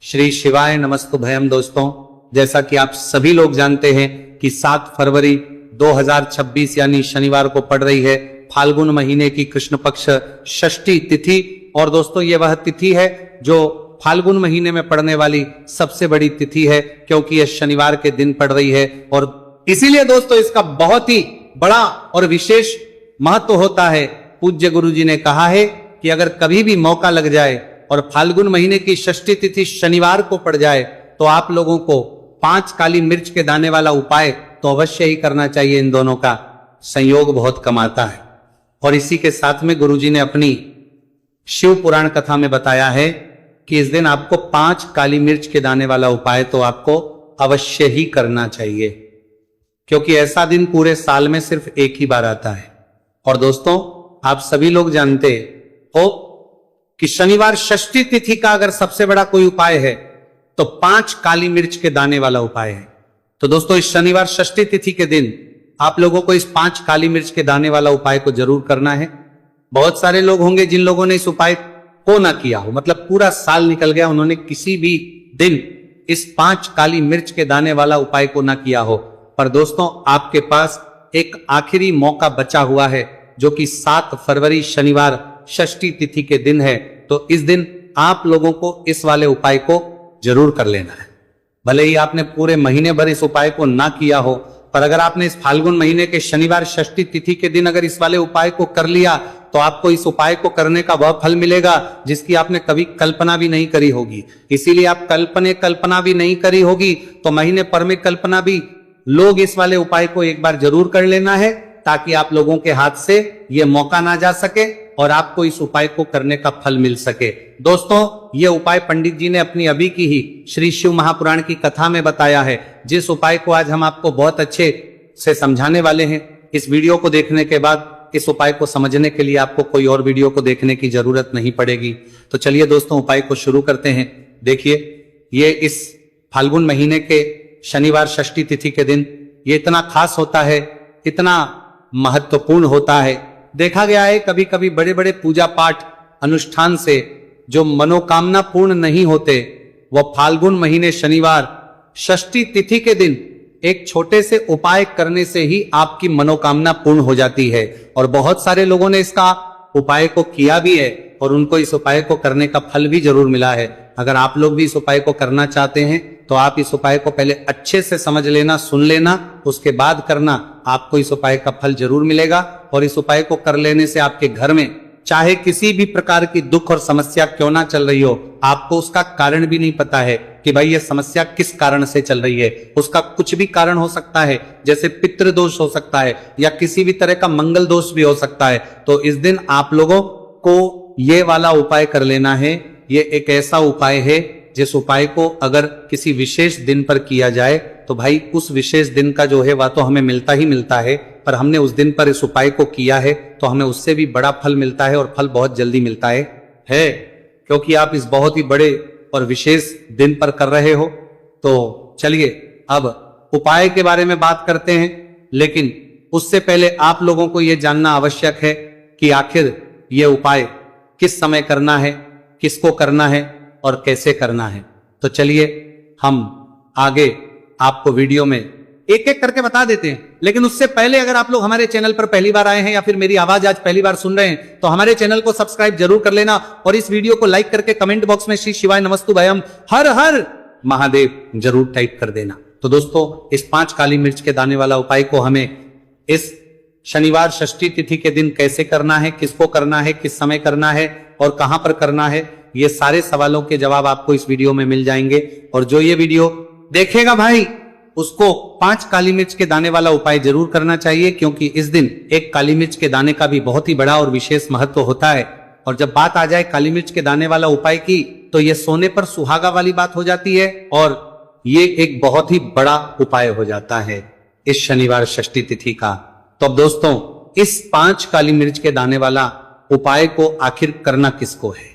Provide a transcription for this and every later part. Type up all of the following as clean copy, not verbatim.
श्री शिवाय नमस्तुभयम। दोस्तों, जैसा कि आप सभी लोग जानते हैं कि 7 फरवरी 2026 यानी शनिवार को पड़ रही है फाल्गुन महीने की कृष्ण पक्ष षष्ठी तिथि। और दोस्तों, ये वह तिथि है जो फाल्गुन महीने में पड़ने वाली सबसे बड़ी तिथि है, क्योंकि यह शनिवार के दिन पड़ रही है। और इसीलिए दोस्तों इसका बहुत ही बड़ा और विशेष महत्व होता है। पूज्य गुरु जी ने कहा है कि अगर कभी भी मौका लग जाए और फाल्गुन महीने की षष्ठी तिथि शनिवार को पड़ जाए तो आप लोगों को 5 काली मिर्च के दाने वाला उपाय तो अवश्य ही करना चाहिए। इन दोनों का संयोग बहुत कमाता है। और इसी के साथ में गुरुजी ने अपनी शिव पुराण कथा में बताया है कि इस दिन आपको 5 काली मिर्च के दाने वाला उपाय तो आपको अवश्य ही करना चाहिए, क्योंकि ऐसा दिन पूरे साल में सिर्फ एक ही बार आता है। और दोस्तों, आप सभी लोग जानते हो कि शनिवार षष्ठी तिथि का अगर सबसे बड़ा कोई उपाय है तो 5 काली मिर्च के दाने वाला उपाय है। तो दोस्तों, इस शनिवार षष्ठी तिथि के दिन आप लोगों को इस 5 काली मिर्च के दाने वाला उपाय को जरूर करना है। बहुत सारे लोग होंगे जिन लोगों ने इस उपाय को ना किया हो, मतलब पूरा साल निकल गया, उन्होंने किसी भी दिन इस 5 काली मिर्च के दाने वाला उपाय को ना किया हो। पर दोस्तों, आपके पास एक आखिरी मौका बचा हुआ है, जो कि 7 फरवरी शनिवार षष्ठी तिथि के दिन है। तो इस दिन आप लोगों को इस वाले उपाय को जरूर कर लेना है। भले ही आपने पूरे महीने भर इस उपाय को ना किया हो, पर अगर आपने इस फाल्गुन महीने के शनिवार षष्ठी तिथि के दिन अगर इस वाले उपाय को कर लिया तो आपको इस उपाय को करने का वह फल मिलेगा जिसकी आपने कभी कल्पना भी नहीं करी होगी। इसीलिए आप कल्पना भी नहीं करी होगी तो महीने पर में कल्पना भी लोग इस वाले उपाय को एक बार जरूर कर लेना है, ताकि आप लोगों के हाथ से यह मौका ना जा सके और आपको इस उपाय को करने का फल मिल सके। दोस्तों, यह उपाय पंडित जी ने अपनी अभी की ही श्री शिव महापुराण की कथा में बताया है, जिस उपाय को आज हम आपको बहुत अच्छे से समझाने वाले हैं। इस वीडियो को देखने के बाद इस उपाय को समझने के लिए आपको कोई और वीडियो को देखने की जरूरत नहीं पड़ेगी। तो चलिए दोस्तों, उपाय को शुरू करते हैं। देखिए, ये इस फाल्गुन महीने के शनिवार षष्ठी तिथि के दिन ये इतना खास होता है, इतना महत्वपूर्ण होता है। देखा गया है कभी कभी बड़े बड़े पूजा पाठ अनुष्ठान से जो मनोकामना पूर्ण नहीं होते, वह फाल्गुन महीने शनिवार षष्ठी तिथि के दिन एक छोटे से उपाय करने से ही आपकी मनोकामना पूर्ण हो जाती है। और बहुत सारे लोगों ने इसका उपाय को किया भी है और उनको इस उपाय को करने का फल भी जरूर मिला है। अगर आप लोग भी इस उपाय को करना चाहते हैं तो आप इस उपाय को पहले अच्छे से समझ लेना, सुन लेना, उसके बाद करना। आपको इस उपाय का फल जरूर मिलेगा। और इस उपाय को कर लेने से आपके घर में चाहे किसी भी प्रकार की दुख और समस्या क्यों ना चल रही हो, आपको उसका कारण भी नहीं पता है कि भाई ये समस्या किस कारण से चल रही है। उसका कुछ भी कारण हो सकता है, जैसे पितृ दोष हो सकता है या किसी भी तरह का मंगल दोष भी हो सकता है। तो इस दिन आप लोगों को ये वाला उपाय कर लेना है। ये एक ऐसा उपाय है जिस उपाय को अगर किसी विशेष दिन पर किया जाए तो भाई उस विशेष दिन का जो है वह तो हमें मिलता ही मिलता है, पर हमने उस दिन पर इस उपाय को किया है तो हमें उससे भी बड़ा फल मिलता है और फल बहुत जल्दी मिलता है क्योंकि आप इस बहुत ही बड़े और विशेष दिन पर कर रहे हो। तो चलिए अब उपाय के बारे में बात करते हैं, लेकिन उससे पहले आप लोगों को यह जानना आवश्यक है कि आखिर यह उपाय किस समय करना है, किसको करना है और कैसे करना है। तो चलिए हम आगे आपको वीडियो में एक एक करके बता देते हैं। लेकिन उससे पहले अगर आप लोग हमारे चैनल पर पहली बार आए हैं या फिर मेरी आवाज आज पहली बार सुन रहे हैं तो हमारे चैनल को सब्सक्राइब जरूर कर लेना और इस वीडियो को लाइक करके कमेंट बॉक्स में श्री शिवाय नमस्तुभयम हर हर महादेव जरूर टाइप कर देना। तो दोस्तों, इस 5 काली मिर्च के दाने वाला उपाय को हमें इस शनिवार षष्ठी तिथि के दिन कैसे करना है, किसको करना है, किस समय करना है और कहां पर करना है, ये सारे सवालों के जवाब आपको इस वीडियो में मिल जाएंगे। और जो ये वीडियो देखेगा भाई उसको 5 काली मिर्च के दाने वाला उपाय जरूर करना चाहिए, क्योंकि इस दिन एक काली मिर्च के दाने का भी बहुत ही बड़ा और विशेष महत्व होता है। और जब बात आ जाए काली मिर्च के दाने वाला उपाय की तो यह सोने पर सुहागा वाली बात हो जाती है और ये एक बहुत ही बड़ा उपाय हो जाता है इस शनिवार षष्ठी तिथि का। तो अब दोस्तों, इस 5 काली मिर्च के दाने वाला उपाय को आखिर करना किसको है,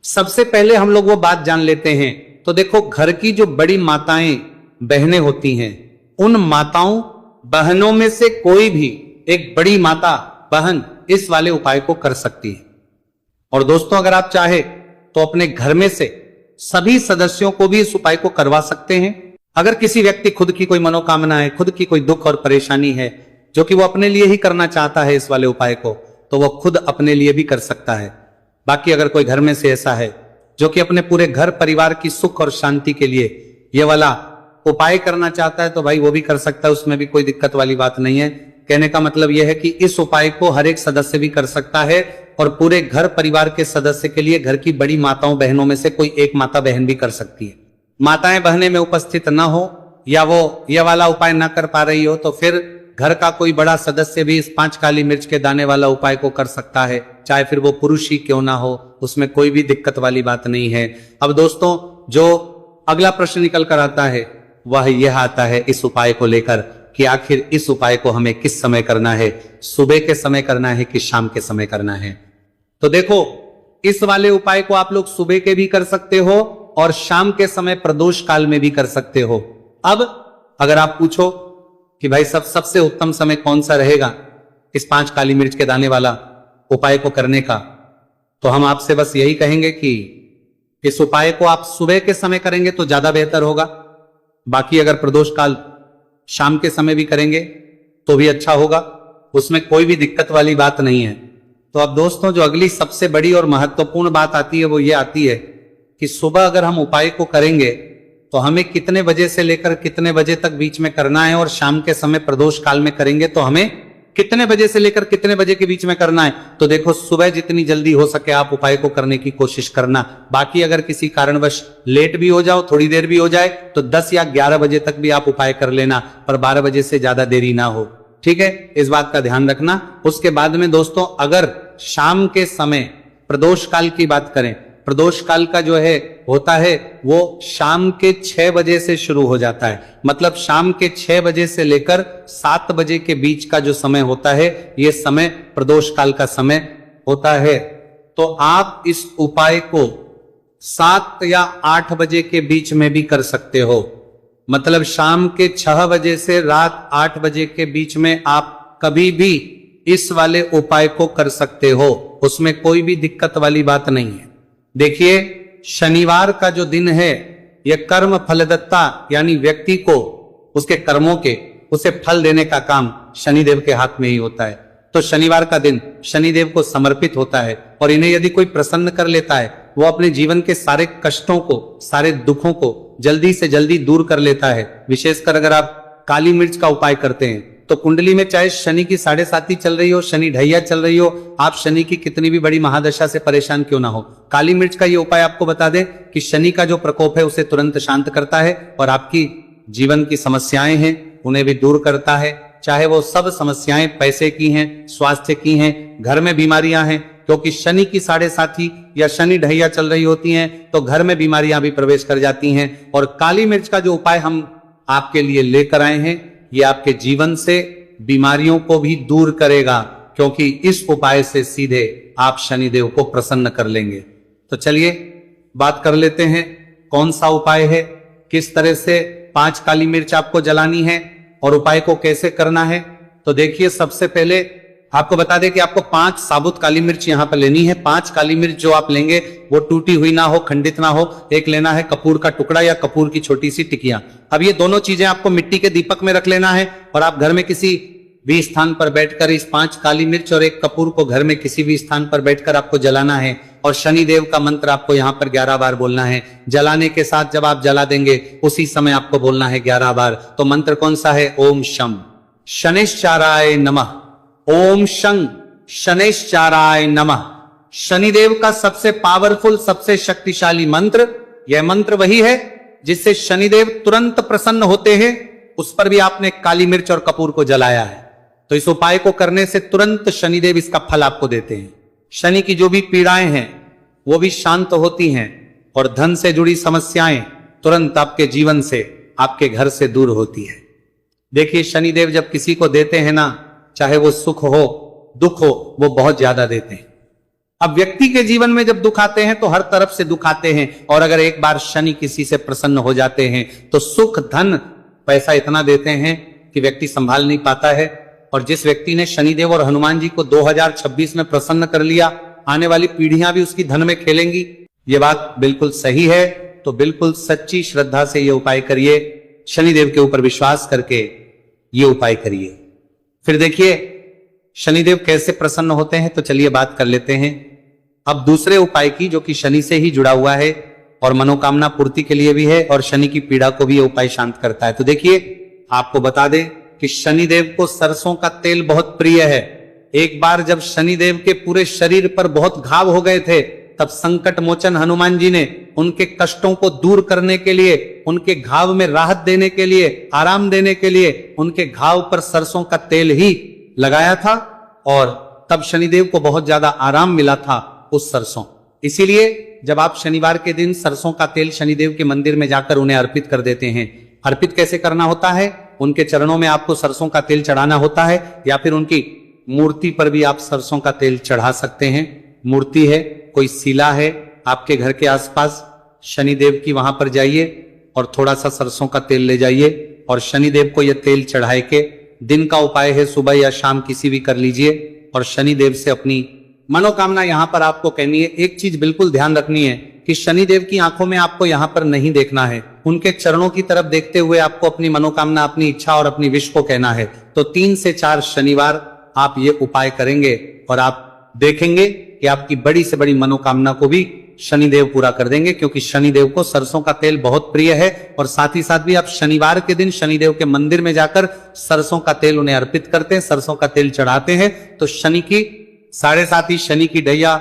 सबसे पहले हम लोग वो बात जान लेते हैं। तो देखो, घर की जो बड़ी माताएं बहनें होती हैं, उन माताओं बहनों में से कोई भी एक बड़ी माता बहन इस वाले उपाय को कर सकती है। और दोस्तों, अगर आप चाहे तो अपने घर में से सभी सदस्यों को भी इस उपाय को करवा सकते हैं। अगर किसी व्यक्ति खुद की कोई मनोकामना है, खुद की कोई दुख और परेशानी है जो कि वो अपने लिए ही करना चाहता है इस वाले उपाय को, तो वो खुद अपने लिए भी कर सकता है। बाकी अगर कोई घर में से ऐसा है जो कि अपने पूरे घर परिवार की सुख और शांति के लिए ये वाला उपाय करना चाहता है तो भाई वो भी कर सकता है, उसमें भी कोई दिक्कत वाली बात नहीं है। कहने का मतलब यह है कि इस उपाय को हर एक सदस्य भी कर सकता है और पूरे घर परिवार के सदस्य के लिए घर की बड़ी माताओं बहनों में से कोई एक माता बहन भी कर सकती है। माताएं बहनें में उपस्थित न हो या वो ये वाला उपाय न कर पा रही हो तो फिर घर का कोई बड़ा सदस्य भी इस 5 काली मिर्च के दाने वाला उपाय को कर सकता है, चाहे फिर वो पुरुष ही क्यों ना हो, उसमें कोई भी दिक्कत वाली बात नहीं है। अब दोस्तों, जो अगला प्रश्न निकल कर आता है वह यह आता है इस उपाय को लेकर कि आखिर इस उपाय को हमें किस समय करना है, सुबह के समय करना है कि शाम के समय करना है। तो देखो, इस वाले उपाय को आप लोग सुबह के भी कर सकते हो और शाम के समय प्रदोष काल में भी कर सकते हो। अब अगर आप पूछो कि भाई सबसे उत्तम समय कौन सा रहेगा इस 5 काली मिर्च के दाने वाला उपाय को करने का, तो हम आपसे बस यही कहेंगे कि इस उपाय को आप सुबह के समय करेंगे तो ज्यादा बेहतर होगा। बाकी अगर प्रदोष काल शाम के समय भी करेंगे तो भी अच्छा होगा, उसमें कोई भी दिक्कत वाली बात नहीं है। तो अब दोस्तों, जो अगली सबसे बड़ी और महत्वपूर्ण बात आती है वो ये आती है कि सुबह अगर हम उपाय को करेंगे तो हमें कितने बजे से लेकर कितने बजे तक बीच में करना है, और शाम के समय प्रदोष काल में करेंगे तो हमें कितने बजे से लेकर कितने बजे के बीच में करना है। तो देखो, सुबह जितनी जल्दी हो सके आप उपाय को करने की कोशिश करना। बाकी अगर किसी कारणवश लेट भी हो जाओ, थोड़ी देर भी हो जाए, तो 10 या 11 बजे तक भी आप उपाय कर लेना, पर 12 बजे से ज्यादा देरी ना हो। ठीक है, इस बात का ध्यान रखना। उसके बाद में दोस्तों, अगर शाम के समय प्रदोष काल की बात करें, प्रदोष काल का जो है होता है वो शाम के 6 बजे से शुरू हो जाता है। मतलब शाम के 6 बजे से लेकर 7 बजे के बीच का जो समय होता है, ये समय प्रदोष काल का समय होता है। तो आप इस उपाय को 7 या 8 बजे के बीच में भी कर सकते हो। मतलब शाम के 6 बजे से रात 8 बजे के बीच में आप कभी भी इस वाले उपाय को कर सकते हो, उसमें कोई भी दिक्कत वाली बात नहीं है। देखिए, शनिवार का जो दिन है यह कर्म फलदत्ता, यानी व्यक्ति को उसके कर्मों के उसे फल देने का काम शनिदेव के हाथ में ही होता है। तो शनिवार का दिन शनिदेव को समर्पित होता है और इन्हें यदि कोई प्रसन्न कर लेता है, वो अपने जीवन के सारे कष्टों को, सारे दुखों को जल्दी से जल्दी दूर कर लेता है। विशेषकर अगर आप काली मिर्च का उपाय करते हैं तो कुंडली में चाहे शनि की 7.5 चल रही हो, शनि ढैया चल रही हो, आप शनि की कितनी भी बड़ी महादशा से परेशान क्यों ना हो, काली मिर्च का ये उपाय आपको बता दें कि शनि का जो प्रकोप है उसे तुरंत शांत करता है और आपकी जीवन की समस्याएं हैं उन्हें भी दूर करता है। चाहे वो सब समस्याएं पैसे की हैं, स्वास्थ्य की हैं, घर में बीमारियां हैं, क्योंकि शनि की 7.5 या शनि ढैया चल रही होती हैं तो घर में बीमारियां भी प्रवेश कर जाती हैं। और काली मिर्च का जो उपाय हम आपके लिए लेकर आए हैं ये आपके जीवन से बीमारियों को भी दूर करेगा, क्योंकि इस उपाय से सीधे आप शनिदेव को प्रसन्न कर लेंगे। तो चलिए बात कर लेते हैं कौन सा उपाय है, किस तरह से 5 काली मिर्च आपको जलानी है और उपाय को कैसे करना है। तो देखिए, सबसे पहले आपको बता दें कि आपको 5 साबुत काली मिर्च यहां पर लेनी है। 5 काली मिर्च जो आप लेंगे वो टूटी हुई ना हो, खंडित ना हो। एक लेना है कपूर का टुकड़ा या कपूर की छोटी सी टिकिया। अब ये दोनों चीजें आपको मिट्टी के दीपक में रख लेना है और आप घर में किसी भी स्थान पर बैठकर इस 5 काली मिर्च और एक कपूर को घर में किसी भी स्थान पर बैठकर आपको जलाना है। और शनिदेव का मंत्र आपको यहाँ पर 11 बार बोलना है। जलाने के साथ जब आप जला देंगे उसी समय आपको बोलना है 11 बार। तो मंत्र कौन सा है? ओम शं शनैश्चराय नमः, ओम शं शनैश्चराय नमः। शनिदेव का सबसे पावरफुल, सबसे शक्तिशाली मंत्र, यह मंत्र वही है जिससे शनिदेव तुरंत प्रसन्न होते हैं। उस पर भी आपने काली मिर्च और कपूर को जलाया है, तो इस उपाय को करने से तुरंत शनिदेव इसका फल आपको देते हैं। शनि की जो भी पीड़ाएं हैं वो भी शांत होती हैं और धन से जुड़ी समस्याएं तुरंत आपके जीवन से, आपके घर से दूर होती है। देखिए, शनिदेव जब किसी को देते हैं ना, चाहे वो सुख हो दुख हो, वो बहुत ज्यादा देते हैं। अब व्यक्ति के जीवन में जब दुख आते हैं तो हर तरफ से दुख आते हैं, और अगर एक बार शनि किसी से प्रसन्न हो जाते हैं तो सुख, धन, पैसा इतना देते हैं कि व्यक्ति संभाल नहीं पाता है। और जिस व्यक्ति ने शनिदेव और हनुमान जी को 2026 में प्रसन्न कर लिया, आने वाली पीढ़ियां भी उसकी धन में खेलेंगी। ये बात बिल्कुल सही है। तो बिल्कुल सच्ची श्रद्धा से ये उपाय करिए, शनिदेव के ऊपर विश्वास करके ये उपाय करिए। फिर देखिए शनिदेव कैसे प्रसन्न होते हैं, तो चलिए बात कर लेते हैं अब दूसरे उपाय की, जो कि शनि से ही जुड़ा हुआ है और मनोकामना पूर्ति के लिए भी है और शनि की पीड़ा को भी ये उपाय शांत करता है। तो देखिए आपको बता दें कि शनिदेव को सरसों का तेल बहुत प्रिय है। एक बार जब शनिदेव के पूरे शरीर पर बहुत घाव हो गए थे, तब संकट मोचन हनुमान जी ने उनके कष्टों को दूर करने के लिए, उनके घाव में राहत देने के लिए, आराम देने के लिए उनके घाव पर सरसों का तेल ही लगाया था और तब शनिदेव को बहुत ज्यादा आराम मिला था उस सरसों। इसीलिए जब आप शनिवार के दिन सरसों का तेल शनिदेव के मंदिर में जाकर उन्हें अर्पित कर देते हैं। अर्पित कैसे करना होता है? उनके चरणों में आपको सरसों का तेल चढ़ाना होता है या फिर उनकी मूर्ति पर भी आप सरसों का तेल चढ़ा सकते हैं। मूर्ति है, कोई शिला है आपके घर के आसपास, शनिदेव की, वहां पर जाइए और थोड़ा सा सरसों का तेल ले जाइए और शनिदेव को यह तेल चढ़ाए के, दिन का उपाय है, सुबह या शाम किसी भी कर लीजिए और शनिदेव से अपनी मनोकामना यहां पर आपको कहनी है। एक चीज बिल्कुल ध्यान रखनी है कि शनिदेव की आंखों में आपको यहां पर नहीं देखना है, उनके चरणों की तरफ देखते हुए आपको अपनी मनोकामना, अपनी इच्छा और अपनी विश को कहना है। तो 3 से 4 शनिवार आप ये उपाय करेंगे और आप देखेंगे कि आपकी बड़ी से बड़ी मनोकामना को भी शनिदेव पूरा कर देंगे, क्योंकि शनिदेव को सरसों का तेल बहुत प्रिय है। और साथ ही साथ भी आप शनिवार के दिन शनिदेव के मंदिर में जाकर सरसों का तेल उन्हें अर्पित करते हैं, सरसों का तेल चढ़ाते हैं, तो शनि की 7.5 शनि की ढैया,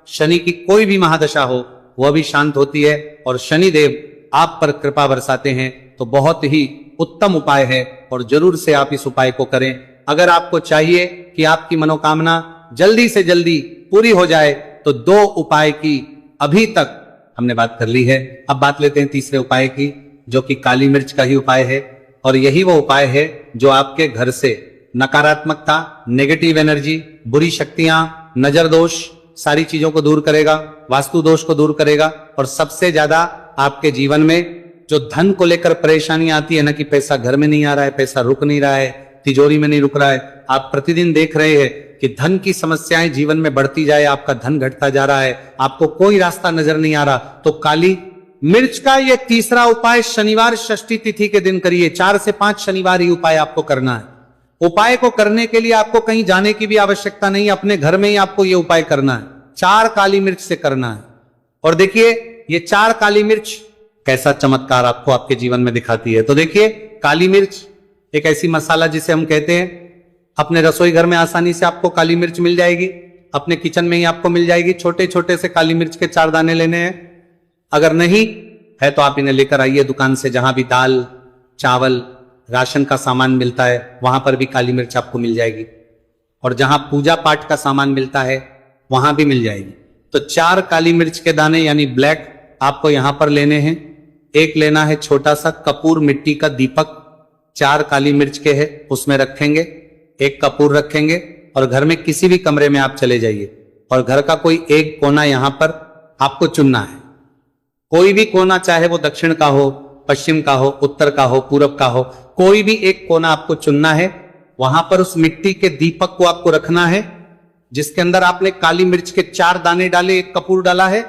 शनि की कोई भी महादशा हो वह भी शांत होती है और शनिदेव आप पर कृपा बरसाते हैं। तो बहुत ही उत्तम उपाय है और जरूर से आप इस उपाय को करें। अगर आपको चाहिए कि आपकी मनोकामना जल्दी से जल्दी पूरी हो जाए तो 2 उपाय की अभी तक हमने बात कर ली है। अब बात लेते हैं तीसरे उपाय की, जो कि काली मिर्च का ही उपाय है और यही वो उपाय है जो आपके घर से नकारात्मकता, नेगेटिव एनर्जी, बुरी शक्तियां, नजर दोष, सारी चीजों को दूर करेगा, वास्तु दोष को दूर करेगा और सबसे ज्यादा आपके जीवन में जो धन को लेकर परेशानी आती है ना, कि पैसा घर में नहीं आ रहा है, पैसा रुक नहीं रहा है, तिजोरी में नहीं रुक रहा है, आप प्रतिदिन देख रहे हैं कि धन की समस्याएं जीवन में बढ़ती जाए, आपका धन घटता जा रहा है, आपको कोई रास्ता नजर नहीं आ रहा, तो काली मिर्च का यह तीसरा उपाय शनिवार षष्ठी तिथि के दिन करिए। 4 से 5 शनिवार ये उपाय आपको करना है। उपाय को करने के लिए आपको कहीं जाने की भी आवश्यकता नहीं, अपने घर में ही आपको यह उपाय करना है। 4 काली मिर्च से करना है और देखिए ये 4 काली मिर्च कैसा चमत्कार आपको आपके जीवन में दिखाती है। तो देखिए काली मिर्च एक ऐसी मसाला जिसे हम कहते हैं, अपने रसोई घर में आसानी से आपको काली मिर्च मिल जाएगी, अपने किचन में ही आपको मिल जाएगी। छोटे छोटे से काली मिर्च के 4 दाने लेने हैं। अगर नहीं है तो आप इन्हें लेकर आइए दुकान से, जहां भी दाल, चावल, राशन का सामान मिलता है वहां पर भी काली मिर्च आपको मिल जाएगी और जहां पूजा पाठ का सामान मिलता है वहां भी मिल जाएगी। तो 4 काली मिर्च के दाने यानी ब्लैक आपको यहां पर लेने हैं। एक लेना है छोटा सा कपूर मिट्टी का दीपक, 4 काली मिर्च के है, उसमें रखेंगे, एक कपूर रखेंगे और घर में किसी भी कमरे में आप चले जाइए और घर का कोई एक कोना यहां पर आपको चुनना है। कोई भी कोना, चाहे वो दक्षिण का हो, पश्चिम का हो, उत्तर का हो, पूरब का हो, कोई भी एक कोना आपको चुनना है। वहां पर उस मिट्टी के दीपक को आपको रखना है जिसके अंदर आपने काली मिर्च के 4 दाने डाले, एक कपूर डाला है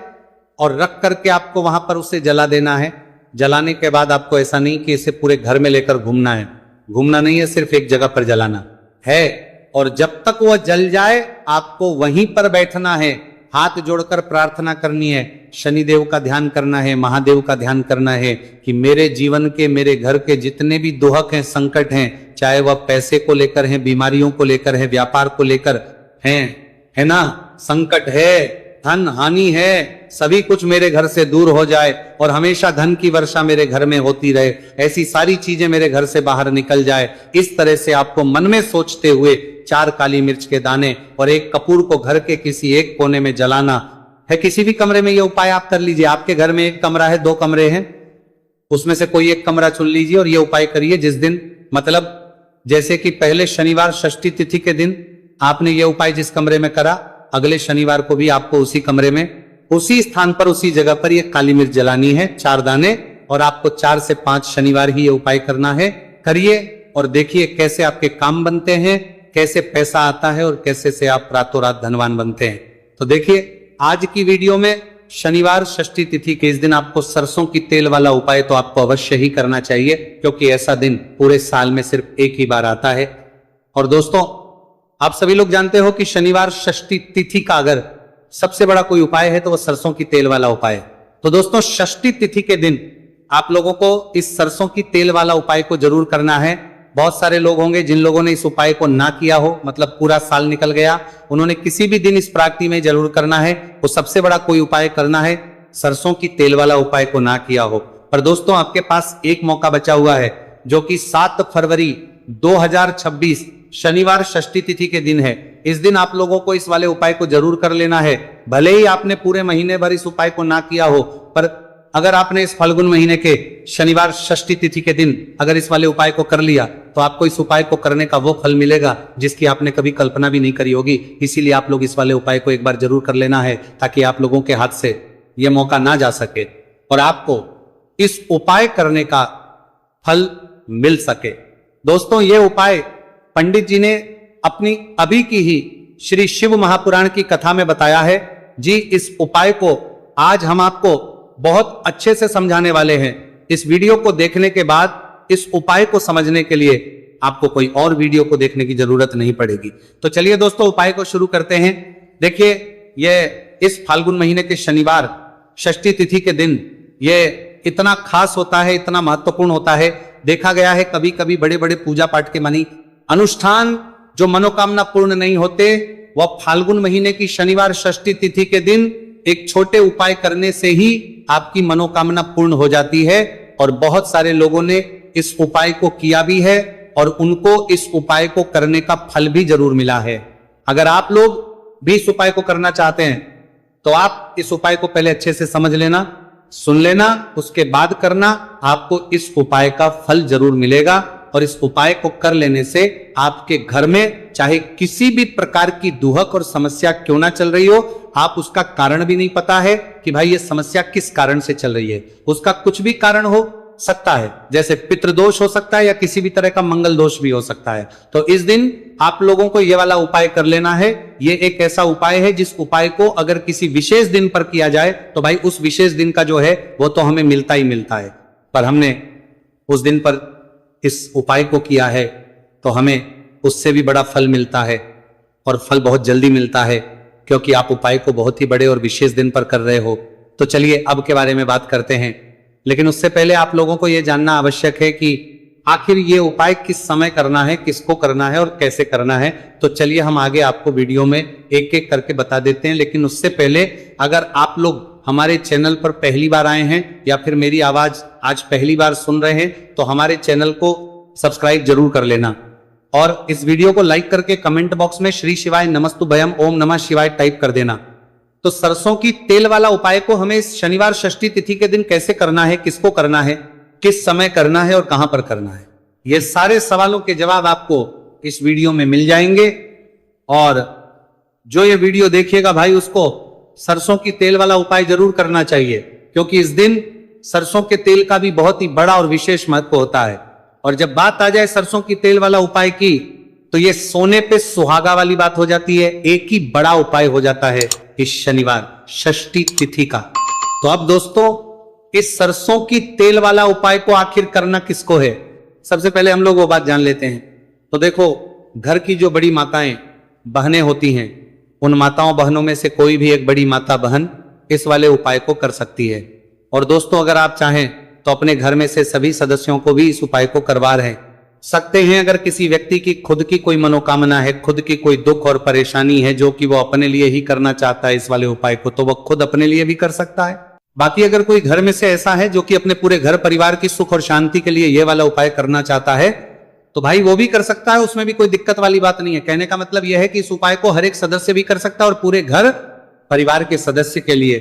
और रख करके आपको वहां पर उसे जला देना है। जलाने के बाद आपको ऐसा नहीं कि इसे पूरे घर में लेकर घूमना है, घूमना नहीं है, सिर्फ एक जगह पर जलाना है और जब तक वह जल जाए आपको वहीं पर बैठना है, हाथ जोड़कर प्रार्थना करनी है, शनिदेव का ध्यान करना है, महादेव का ध्यान करना है कि मेरे जीवन के, मेरे घर के जितने भी दुहक हैं, संकट हैं, चाहे वह पैसे को लेकर हैं, बीमारियों को लेकर है, व्यापार को लेकर हैं, है ना, संकट है, धन हानि है, सभी कुछ मेरे घर से दूर हो जाए और हमेशा धन की वर्षा मेरे घर में होती रहे, ऐसी सारी चीजें मेरे घर से बाहर निकल जाए। इस तरह से आपको मन में सोचते हुए 4 काली मिर्च के दाने और एक कपूर को घर के किसी एक कोने में जलाना है। किसी भी कमरे में यह उपाय आप कर लीजिए। आपके घर में एक कमरा है, 2 कमरे हैं, उसमें से कोई एक कमरा चुन लीजिए और यह उपाय करिए। जिस दिन, मतलब जैसे कि पहले शनिवार षष्ठी तिथि के दिन आपने यह उपाय जिस कमरे में करा, अगले शनिवार को भी आपको उसी कमरे में, उसी स्थान पर, उसी जगह पर यह काली मिर्च जलानी है, 4 दाने, और आपको 4 से 5 शनिवार ही यह उपाय करना है। करिए और देखिए कैसे आपके काम बनते हैं, कैसे पैसा आता है और कैसे से आप रातों रात धनवान बनते हैं। तो देखिए आज की वीडियो में शनिवार षष्ठी तिथि के इस दिन आपको सरसों की तेल वाला उपाय तो आपको अवश्य ही करना चाहिए, क्योंकि ऐसा दिन पूरे साल में सिर्फ एक ही बार आता है। और दोस्तों, आप सभी लोग जानते हो कि शनिवार षष्ठी तिथि का अगर सबसे बड़ा कोई उपाय है तो वह सरसों की तेल वाला उपाय है। तो दोस्तों, षष्ठी तिथि के दिन आप लोगों को इस सरसों की तेल वाला उपाय को जरूर करना है। बहुत सारे लोग होंगे जिन लोगों ने इस उपाय को ना किया हो, मतलब पूरा साल निकल गया, उन्होंने किसी भी दिन इस प्राकृति में जरूर करना है। वो सबसे बड़ा कोई उपाय करना है, सरसों की तेल वाला उपाय को ना किया हो। पर दोस्तों, आपके पास एक मौका बचा हुआ है, जो कि 7 फरवरी 2026 शनिवार षष्ठी तिथि के दिन है। इस दिन आप लोगों को इस वाले उपाय को जरूर कर लेना है। भले ही आपने पूरे महीने भर इस उपाय को ना किया हो, पर अगर आपने इस फाल्गुन महीने के शनिवार षष्ठी तिथि के दिन अगर इस वाले उपाय को कर लिया, तो आपको इस उपाय को करने का वो फल मिलेगा जिसकी आपने कभी कल्पना भी नहीं करी होगी। इसीलिए आप लोग इस वाले उपाय को एक बार जरूर कर लेना है, ताकि आप लोगों के हाथ से यह मौका ना जा सके और आपको इस उपाय करने का फल मिल सके। दोस्तों, ये उपाय पंडित जी ने अपनी अभी की ही श्री शिव महापुराण की कथा में बताया है जी। इस उपाय को आज हम आपको बहुत अच्छे से समझाने वाले हैं। इस वीडियो को देखने के बाद इस उपाय को समझने के लिए आपको कोई और वीडियो को देखने की जरूरत नहीं पड़ेगी। तो चलिए दोस्तों, उपाय को शुरू करते हैं। देखिए, यह इस फाल्गुन महीने के शनिवार षष्ठी तिथि के दिन यह इतना खास होता है, इतना महत्वपूर्ण होता है। देखा गया है कभी कभी बड़े बड़े पूजा पाठ के मानी अनुष्ठान जो मनोकामना पूर्ण नहीं होते, वह फाल्गुन महीने की शनिवार षष्ठी तिथि के दिन एक छोटे उपाय करने से ही आपकी मनोकामना पूर्ण हो जाती है। और बहुत सारे लोगों ने इस उपाय को किया भी है और उनको इस उपाय को करने का फल भी जरूर मिला है। अगर आप लोग भी इस उपाय को करना चाहते हैं तो आप इस उपाय को पहले अच्छे से समझ लेना, सुन लेना, उसके बाद करना। आपको इस उपाय का फल जरूर मिलेगा और इस उपाय को कर लेने से आपके घर में चाहे किसी भी प्रकार की दुहक और समस्या क्यों ना चल रही हो, आप उसका कारण भी नहीं पता है कि भाई ये समस्या किस कारण से चल रही है, उसका कुछ भी कारण हो सकता है, जैसे पितृदोष हो सकता है या किसी भी तरह का मंगल दोष भी हो सकता है। तो इस दिन आप लोगों को ये वाला उपाय कर लेना है। ये एक ऐसा उपाय है जिस उपाय को अगर किसी विशेष दिन पर किया जाए तो भाई उस विशेष दिन का जो है वो तो हमें मिलता ही मिलता है। पर हमने उस दिन पर इस उपाय को किया है तो हमें उससे भी बड़ा फल मिलता है, और फल बहुत जल्दी मिलता है, क्योंकि आप उपाय को बहुत ही बड़े और विशेष दिन पर कर रहे हो। तो चलिए अब के बारे में बात करते हैं, लेकिन उससे पहले आप लोगों को यह जानना आवश्यक है कि आखिर ये उपाय किस समय करना है, किसको करना है और कैसे करना है। तो चलिए हम आगे आपको वीडियो में एक एक करके बता देते हैं। लेकिन उससे पहले अगर आप लोग हमारे चैनल पर पहली बार आए हैं या फिर मेरी आवाज आज पहली बार सुन रहे हैं तो हमारे चैनल को सब्सक्राइब जरूर कर लेना और इस वीडियो को लाइक करके कमेंट बॉक्स में श्री शिवाय नमस्तुभयम ओम नमः शिवाय टाइप कर देना। तो सरसों की तेल वाला उपाय को हमें इस शनिवार षष्ठी तिथि के दिन कैसे करना है, किसको करना है, किस समय करना है और कहां पर करना है, ये सारे सवालों के जवाब आपको इस वीडियो में मिल जाएंगे। और जो ये वीडियो देखिएगा भाई उसको सरसों की तेल वाला उपाय जरूर करना चाहिए, क्योंकि इस दिन सरसों के तेल का भी बहुत ही बड़ा और विशेष महत्व होता है। और जब बात आ जाए सरसों की तेल वाला उपाय की तो ये सोने पे सुहागा वाली बात हो जाती है। एक ही बड़ा उपाय हो जाता है इस शनिवार षष्ठी तिथि का। तो अब दोस्तों, इस सरसों की तेल वाला उपाय को आखिर करना किसको है, सबसे पहले हम लोग वो बात जान लेते हैं। तो देखो, घर की जो बड़ी माताएं बहनें होती हैं, उन माताओं बहनों में से कोई भी एक बड़ी माता बहन इस वाले उपाय को कर सकती है। और दोस्तों, अगर आप चाहें तो अपने घर में से सभी सदस्यों को भी इस उपाय को करवा रहे सकते हैं। अगर किसी व्यक्ति की खुद की कोई मनोकामना है, खुद की कोई दुख और परेशानी है जो कि वो अपने लिए ही करना चाहता है इस वाले उपाय को, तो वह खुद अपने लिए भी कर सकता है। बाकी अगर कोई घर में से ऐसा है जो कि अपने पूरे घर परिवार की सुख और शांति के लिए यह वाला उपाय करना चाहता है, तो भाई वो भी कर सकता है, उसमें भी कोई दिक्कत वाली बात नहीं है। कहने का मतलब यह है कि इस उपाय को हर एक सदस्य भी कर सकता है और पूरे घर परिवार के सदस्य के लिए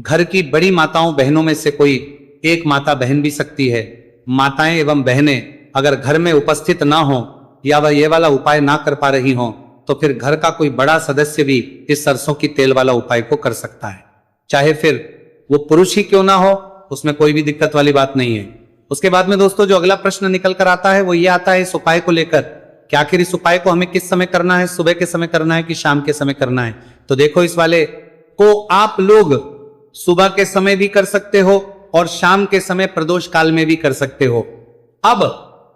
घर की बड़ी माताओं बहनों में से कोई एक माता बहन भी सकती है। माताएं एवं बहनें अगर घर में उपस्थित ना हो या वह ये वाला उपाय ना कर पा रही हो, तो फिर घर का कोई बड़ा सदस्य भी इस सरसों की तेल वाला उपाय को कर सकता है, चाहे फिर वो पुरुष ही क्यों ना हो, उसमें कोई भी दिक्कत वाली बात नहीं है। उसके बाद में दोस्तों जो अगला प्रश्न निकल कर आता है वो ये आता है इस उपाय को लेकर कि आखिर इस उपाय को हमें किस समय करना है, सुबह के समय करना है कि शाम के समय करना है। तो देखो, इस वाले को आप लोग सुबह के समय भी कर सकते हो और शाम के समय प्रदोष काल में भी कर सकते हो। अब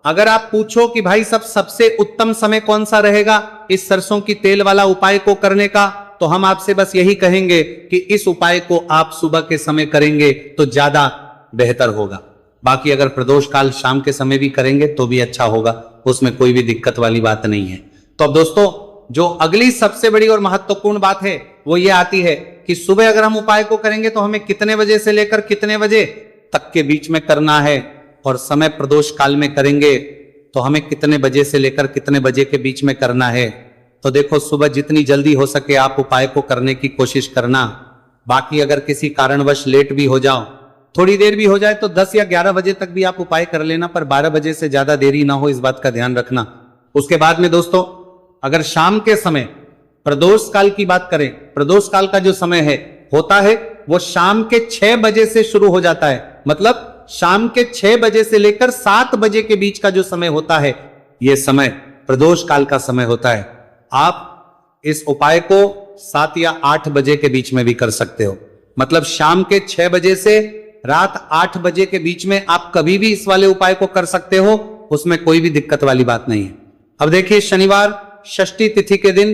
अगर आप पूछो कि भाई सबसे उत्तम समय कौन सा रहेगा इस सरसों की तेल वाला उपाय को करने का, तो हम आपसे बस यही कहेंगे कि इस उपाय को आप सुबह के समय करेंगे तो ज्यादा बेहतर होगा। बाकी अगर प्रदोष काल शाम के समय भी करेंगे तो भी अच्छा होगा, उसमें कोई भी दिक्कत वाली बात नहीं है। तो अब दोस्तों, जो अगली सबसे बड़ी और महत्वपूर्ण बात है वो ये आती है कि सुबह अगर हम उपाय को करेंगे तो हमें कितने बजे से लेकर कितने बजे तक के बीच में करना है, और समय प्रदोष काल में करेंगे तो हमें कितने बजे से लेकर कितने बजे के बीच में करना है। तो देखो, सुबह जितनी जल्दी हो सके आप उपाय को करने की कोशिश करना। बाकी अगर किसी कारणवश लेट भी हो जाओ, थोड़ी देर भी हो जाए, तो 10 या 11 बजे तक भी आप उपाय कर लेना, पर 12 बजे से ज्यादा देरी ना हो, इस बात का ध्यान रखना। उसके बाद में दोस्तों, अगर शाम के समय प्रदोष काल की बात करें, प्रदोष काल का जो समय है होता है वो शाम के 6 बजे से शुरू हो जाता है। मतलब शाम के 6 बजे से लेकर 7 बजे के बीच का जो समय होता है, यह समय प्रदोष काल का समय होता है। आप इस उपाय को 7 या 8 बजे के बीच में भी कर सकते हो। मतलब शाम के 6 बजे से रात 8 बजे के बीच में आप कभी भी इस वाले उपाय को कर सकते हो, उसमें कोई भी दिक्कत वाली बात नहीं है। अब देखिए, शनिवार षष्ठी तिथि के दिन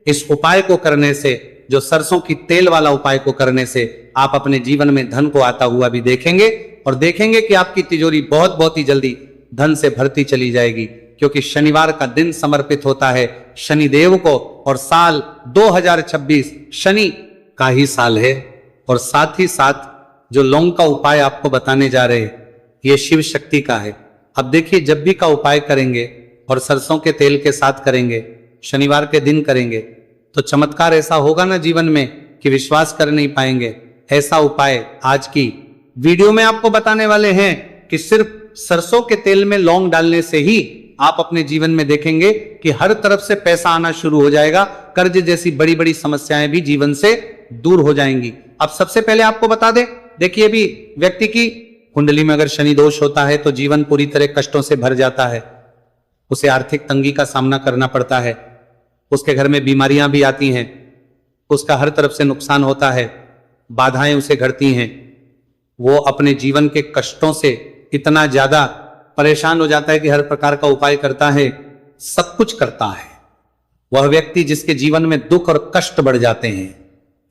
इस उपाय को करने से, जो सरसों की तेल वाला उपाय को करने से, आप अपने जीवन में धन को आता हुआ भी देखेंगे, और देखेंगे कि आपकी तिजोरी बहुत बहुत ही जल्दी धन से भरती चली जाएगी, क्योंकि शनिवार का दिन समर्पित होता है शनिदेव को, और साल 2026 शनि का ही साल है। और साथ ही साथ जो लौंग का उपाय आपको बताने जा रहे हैं, ये शिव शक्ति का है। अब देखिए, जब भी का उपाय करेंगे और सरसों के तेल के साथ करेंगे, शनिवार के दिन करेंगे, तो चमत्कार ऐसा होगा ना जीवन में कि विश्वास कर नहीं पाएंगे। ऐसा उपाय आज की वीडियो में आपको बताने वाले हैं कि सिर्फ सरसों के तेल में लौंग डालने से ही आप अपने जीवन में देखेंगे कि हर तरफ से पैसा आना शुरू हो जाएगा, कर्ज जैसी बड़ी बड़ी समस्याएं भी जीवन से दूर हो जाएंगी। अब सबसे पहले आपको बता दें, देखिए, भी व्यक्ति की कुंडली में अगर शनि दोष होता है तो जीवन पूरी तरह कष्टों से भर जाता है, उसे आर्थिक तंगी का सामना करना पड़ता है, उसके घर में बीमारियां भी आती हैं, उसका हर तरफ से नुकसान होता है, बाधाएं उसे घटती हैं, वो अपने जीवन के कष्टों से इतना ज्यादा परेशान हो जाता है कि हर प्रकार का उपाय करता है, सब कुछ करता है। वह व्यक्ति जिसके जीवन में दुख और कष्ट बढ़ जाते हैं।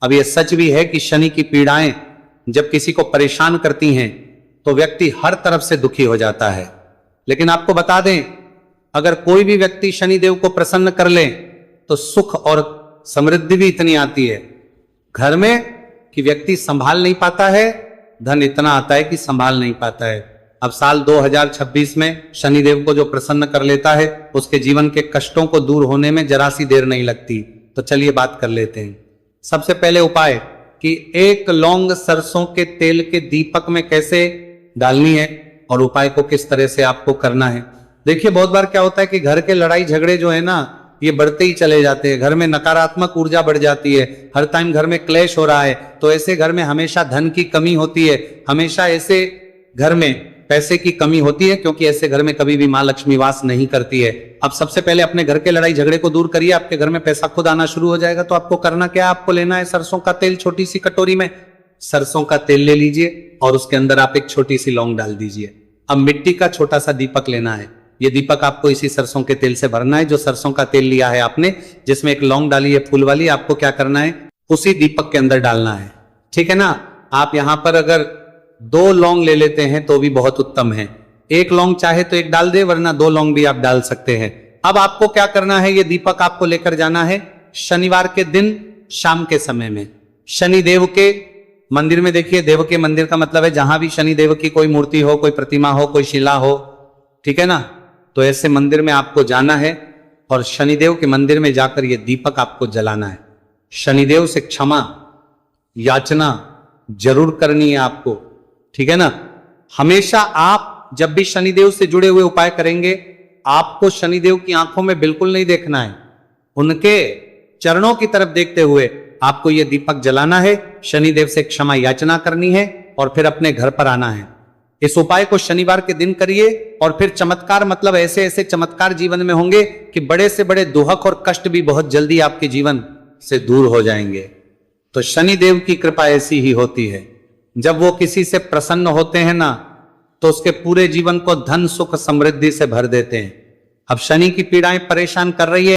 अब यह सच भी है कि शनि की पीड़ाएं जब किसी को परेशान करती हैं तो व्यक्ति हर तरफ से दुखी हो जाता है। लेकिन आपको बता दें, अगर कोई भी व्यक्ति शनिदेव को प्रसन्न कर ले तो सुख और समृद्धि भी इतनी आती है घर में कि व्यक्ति संभाल नहीं पाता है, धन इतना आता है कि संभाल नहीं पाता है। अब साल 2026 में शनिदेव को जो प्रसन्न कर लेता है, उसके जीवन के कष्टों को दूर होने में जरा सी देर नहीं लगती। तो चलिए बात कर लेते हैं। सबसे पहले उपाय कि 1 लौंग सरसों के तेल के दीपक में कैसे डालनी है और उपाय को किस तरह से आपको करना है। देखिए, बहुत बार क्या होता है कि घर के लड़ाई झगड़े जो है ना, ये बढ़ते ही चले जाते हैं, घर में नकारात्मक ऊर्जा बढ़ जाती है, हर टाइम घर में क्लेश हो रहा है, तो ऐसे घर में हमेशा धन की कमी होती है, हमेशा ऐसे घर में पैसे की कमी होती है, क्योंकि ऐसे घर में कभी भी मां लक्ष्मी वास नहीं करती है। अब सबसे पहले अपने घर के लड़ाई झगड़े को दूर करिए, आपके घर में पैसा खुद आना शुरू हो जाएगा। तो आपको करना क्या है, आपको लेना है सरसों का तेल। छोटी सी कटोरी में सरसों का तेल ले लीजिए और उसके अंदर आप एक छोटी सी लौंग डाल दीजिए। अब मिट्टी का छोटा सा दीपक लेना है, ये दीपक आपको इसी सरसों के तेल से भरना है। जो सरसों का तेल लिया है आपने, जिसमें एक लौंग डाली है फूल वाली, आपको क्या करना है, उसी दीपक के अंदर डालना है। ठीक है ना। आप यहां पर अगर 2 लौंग ले लेते हैं तो भी बहुत उत्तम है। 1 लौंग चाहे तो 1 डाल दे, वरना 2 लौंग भी आप डाल सकते हैं। अब आपको क्या करना है, ये दीपक आपको लेकर जाना है शनिवार के दिन शाम के समय में शनिदेव के मंदिर में। देखिए, देव के मंदिर का मतलब है जहां भी शनिदेव की कोई मूर्ति हो, कोई प्रतिमा हो, कोई शिला हो, ठीक है ना। तो ऐसे मंदिर में आपको जाना है और शनिदेव के मंदिर में जाकर ये दीपक आपको जलाना है। शनिदेव से क्षमा याचना जरूर करनी है आपको, ठीक है ना। हमेशा आप जब भी शनिदेव से जुड़े हुए उपाय करेंगे, आपको शनिदेव की आंखों में बिल्कुल नहीं देखना है, उनके चरणों की तरफ देखते हुए आपको यह दीपक जलाना है, शनिदेव से क्षमा याचना करनी है और फिर अपने घर पर आना है। इस उपाय को शनिवार के दिन करिए और फिर चमत्कार, मतलब ऐसे ऐसे चमत्कार जीवन में होंगे कि बड़े से बड़े दुख और कष्ट भी बहुत जल्दी आपके जीवन से दूर हो जाएंगे। तो शनिदेव की कृपा ऐसी ही होती है, जब वो किसी से प्रसन्न होते हैं ना, तो उसके पूरे जीवन को धन सुख समृद्धि से भर देते हैं। अब शनि की पीड़ाएं परेशान कर रही है